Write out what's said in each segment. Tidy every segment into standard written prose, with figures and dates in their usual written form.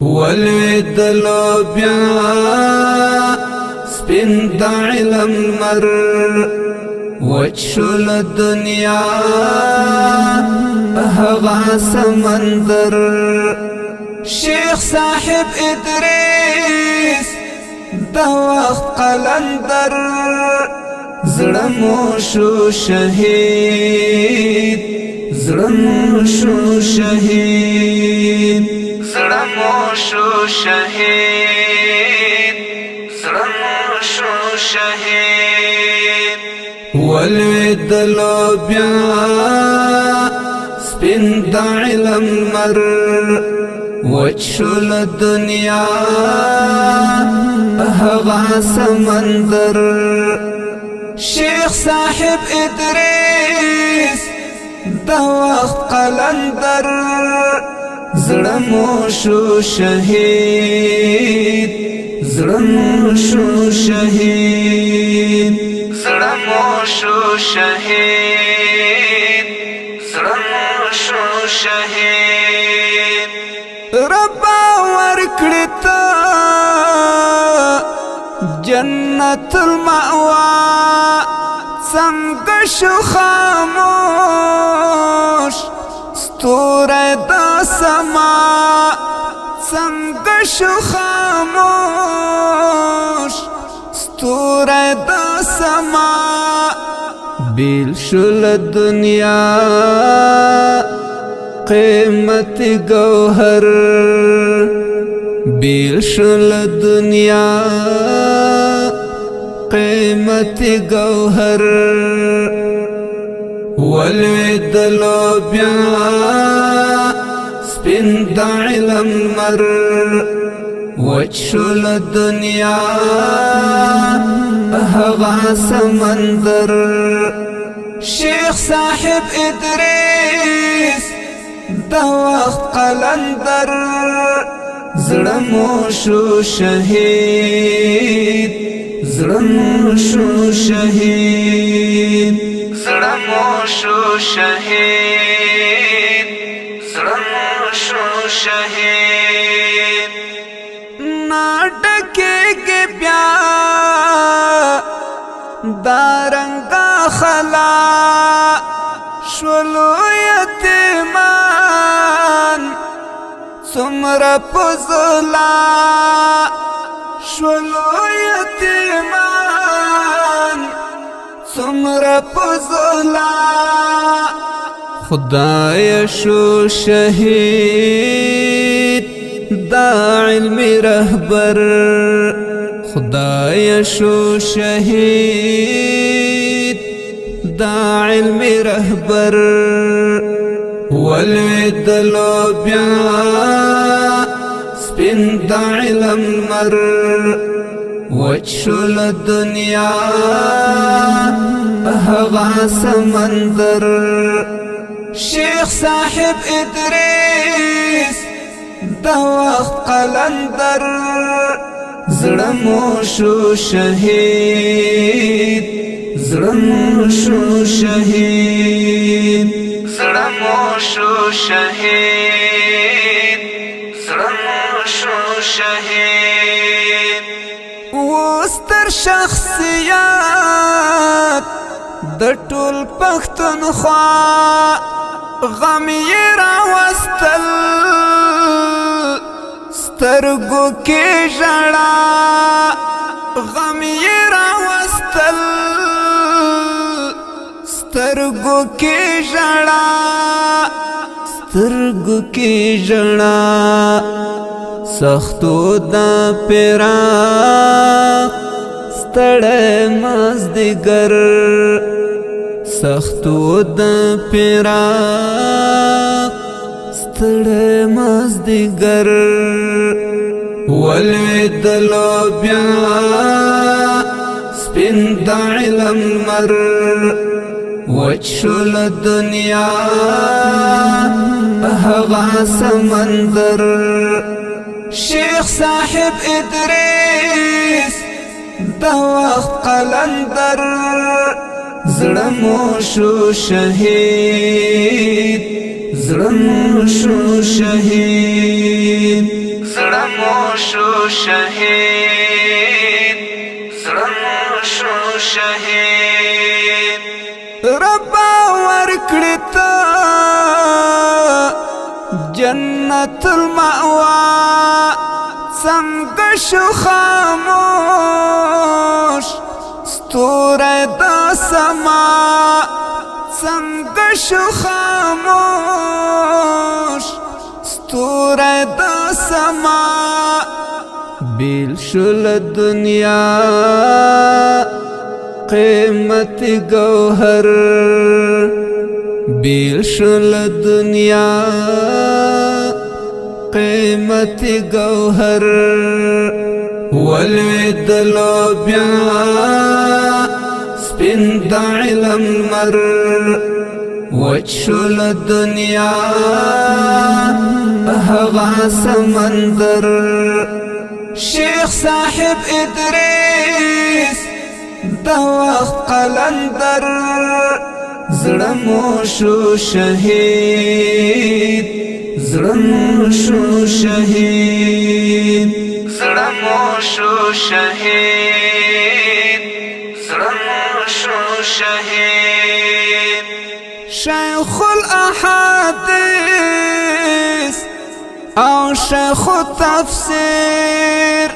ولوید لوبیا سپین د علم مر وچل دنیا هغا سمندر شیخ صاحب ادریس د وخت قلندر زړمو شو شهید زړمو شو شهید زړمو شو شهید زړمو شو شهید ولوید لوبیا سپین د علم مر وچل دنیا هغا سمندر شیخ صاحب ادریس د وخت قلندر زړمو شو شهید زړمو شو شهید زړمو شو شهید زړمو شو شهید رب ورکړی ته جنت المأوا څنګه شو خاموش ستوره د سما څنګه شو خاموش ستوره د سما بیل شل دنیا قیمت گوهر بیل شل دنیا قیمت گوهر ولوید لوبیا سپین د علم مر وچل دنیا هغا سمندر شیخ صاحب ادریس د وخت قلندر زړمو شو شهید زړمو شو شهید زړمو شو شهید زړمو شو شهید ناټکه بیا دارنګا خلا شولو یتیمان څومره پزلا شولو یتیمان څومره پزلا خدای شو شهید دا علمی رهبر خدای شو شهید دا علمی رهبر ولوید لوبیا سپین د علم مر وچل دنیا هغا سمندر شیخ صاحب ادریس د وخت قلندر زړمو شو شهید زړمو شو شهید زړمو شو شهید زړمو شو شهید وستر شخصیات د ټول پښتونخوا غم یې راوستل سترګو کې ژړا غم یې راوستل سترګو کې ژړا سترګو کې ژړا سختو د پیراق ستړی مازدیګر سختو د پیراق ستړی مازدیګر ولوید لوبیا سپین د علم مر وچل دنیا هغا سمندر شیخ صاحب ادریس د وخت قلندر زړمو شو شهید زړمو شو شهید زړه مو شو شهید زړه مو شو شهید رب ورکړی تا جنت المأوا څنګه شو خاموش ستوری د سما څنګه شو خاموش ستوری د سما بیل شل دنیا قیمت گوهر بیل شل دنیا قیمت گوهر ولویدلو بیا سپین د علم مر وچشل دنیا هغا سمندر شیخ صاحب ادریس د وخت قلندر زړه مو شو شهید زړه مو شو شهید زړه مو شو شهید زړه مو شو شهید شیخ الاحادیث او شیخ التفسیر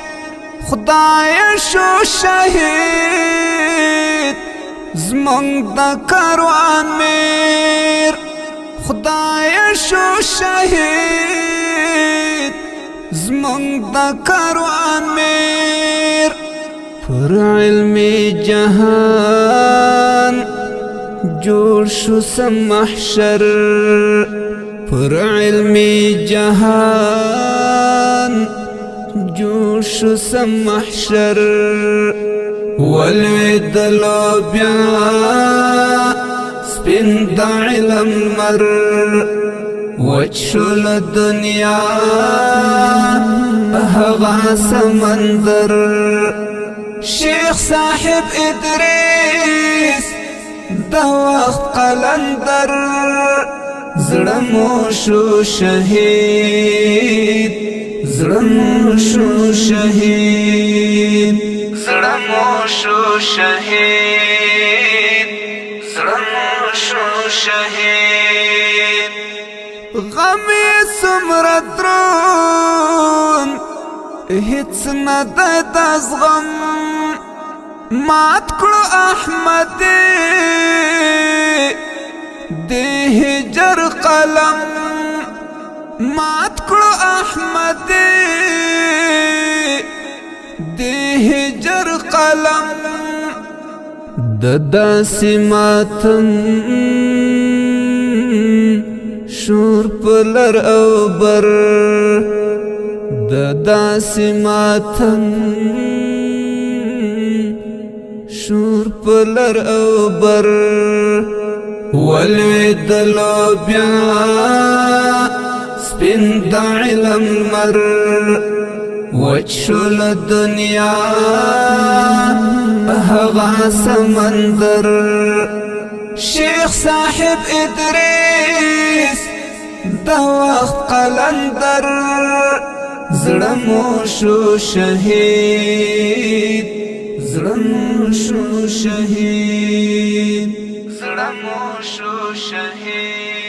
خدای شو شهید زمونږ د کاروان میر خدای شو شهید زمونږ د کاروان میر پر علمي جهان جوړ شو سم محشر پر علمي جهان جوړ شو سم محشر ولویدلو بیا سپین د علم مر وچشل دنیا هغا سمندر شیخ صاحب ادریس د وخت قلندر زړه مو شو شهید زړه مو شو شهید زړه مو شو شهید زړه مو شو شهید غم یې څومره دروند هیڅ نه دی د زغم مات کړو احمد د هجر قلم مات کړو احمد د هجر قلم د داسې ماتم شور پلر او بر د داسې ماتم شور پلر او بر ولویدلو بیا سپین د علم مر وچشل دنیا هغا سمندر شیخ صاحب ادریس د وخت قلندر زړه مو شو شهید زړه مو شو شهید زړه مو شو شهید